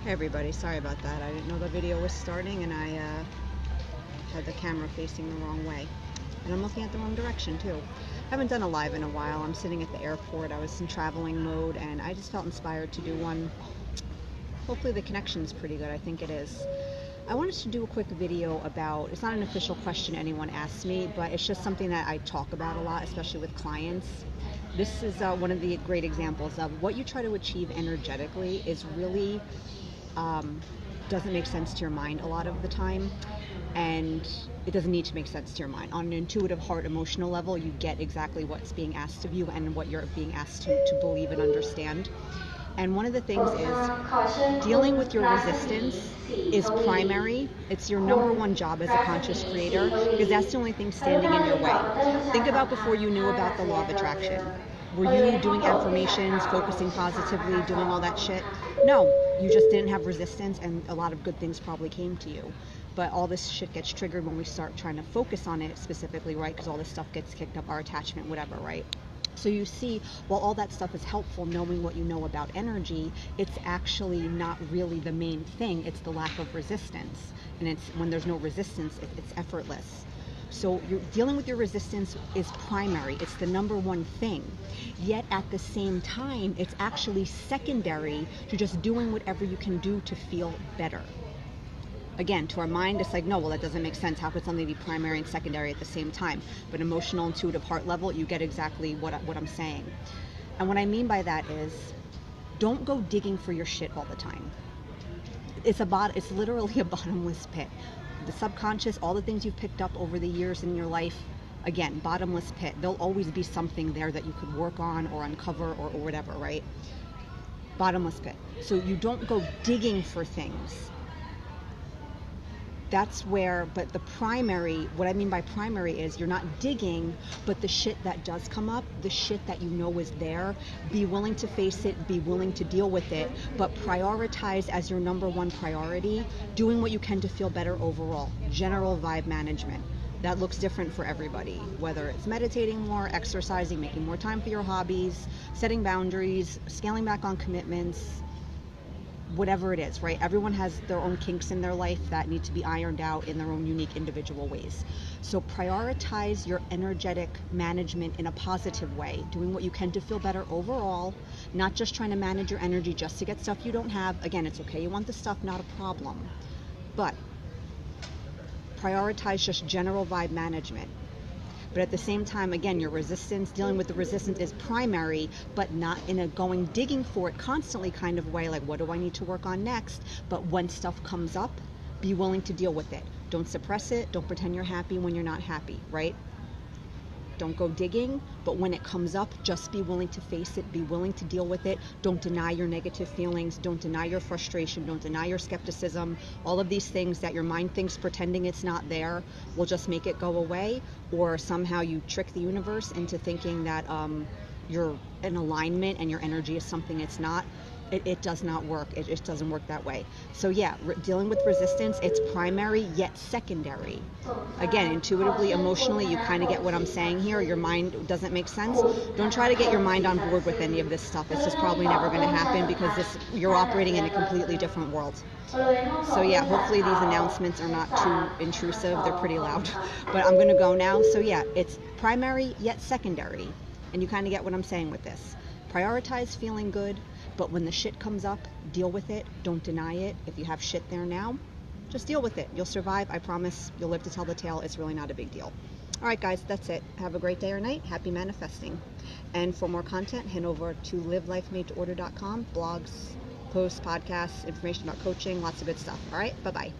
Hey everybody, sorry about that. I didn't know the video was starting and I had the camera facing the wrong way. And I'm looking at the wrong direction too. I haven't done a live in a while. I'm sitting at the airport. I was in traveling mode and I just felt inspired to do one. Hopefully the connection's pretty good. I think it is. I wanted to do a quick video about, it's not an official question anyone asks me, but it's just something that I talk about a lot, especially with clients. This is one of the great examples of what you try to achieve energetically is really doesn't make sense to your mind a lot of the time, and it doesn't need to make sense to your mind. On an intuitive, heart, emotional level, you get exactly what's being asked of you and what you're being asked to believe and understand. And one of the things is dealing with your resistance is primary. It's your number one job as a conscious creator, because that's the only thing standing in your way. Think about before you knew about the law of attraction. Were you doing affirmations, focusing positively, doing all that shit? No, you just didn't have resistance, and a lot of good things probably came to you. But all this shit gets triggered when we start trying to focus on it specifically, right? Because all this stuff gets kicked up, our attachment, whatever, right? So you see, while all that stuff is helpful, knowing what you know about energy, it's actually not really the main thing. It's the lack of resistance. And it's when there's no resistance, it's effortless. So you're dealing with your resistance is primary. It's the number one thing. Yet at the same time, it's actually secondary to just doing whatever you can do to feel better. Again, to our mind, it's like, no, well, that doesn't make sense. How could something be primary and secondary at the same time? But emotional, intuitive, heart level, you get exactly what I'm saying. And what I mean by that is, don't go digging for your shit all the time. It's literally a bottomless pit. The subconscious, all the things you've picked up over the years in your life, again, bottomless pit. There'll always be something there that you could work on or uncover or whatever, right? Bottomless pit. So you don't go digging for things. That's where, but the primary, what I mean by primary is you're not digging, but the shit that does come up, the shit that you know is there, be willing to face it, be willing to deal with it, but prioritize as your number one priority, doing what you can to feel better overall. General vibe management. That looks different for everybody, whether it's meditating more, exercising, making more time for your hobbies, setting boundaries, scaling back on commitments, whatever it is, right? Everyone has their own kinks in their life that need to be ironed out in their own unique individual ways. So prioritize your energetic management in a positive way, doing what you can to feel better overall, not just trying to manage your energy just to get stuff you don't have. Again, it's okay, you want the stuff, not a problem. But prioritize just general vibe management. But at the same time, again, your resistance, dealing with the resistance is primary, but not in a going digging for it constantly kind of way, like what do I need to work on next? But when stuff comes up, be willing to deal with it. Don't suppress it. Don't pretend you're happy when you're not happy, right? Don't go digging, but when it comes up, just be willing to face it, be willing to deal with it. Don't deny your negative feelings, don't deny your frustration, don't deny your skepticism. All of these things that your mind thinks pretending it's not there will just make it go away, or somehow you trick the universe into thinking that you're in alignment and your energy is something it's not. It does not work. It just doesn't work that way. So yeah, dealing with resistance, it's primary yet secondary. Again, intuitively, emotionally, you kind of get what I'm saying here. Your mind doesn't make sense. Don't try to get your mind on board with any of this stuff. It's just probably never going to happen because you're operating in a completely different world. So yeah, hopefully these announcements are not too intrusive. They're pretty loud. But I'm going to go now. So yeah, it's primary yet secondary. And you kind of get what I'm saying with this. Prioritize feeling good. But when the shit comes up, deal with it. Don't deny it. If you have shit there now, just deal with it. You'll survive. I promise. You'll live to tell the tale. It's really not a big deal. All right, guys, that's it. Have a great day or night. Happy manifesting. And for more content, head over to livelifemadeorder.com. Blogs, posts, podcasts, information about coaching, lots of good stuff. All right, bye-bye.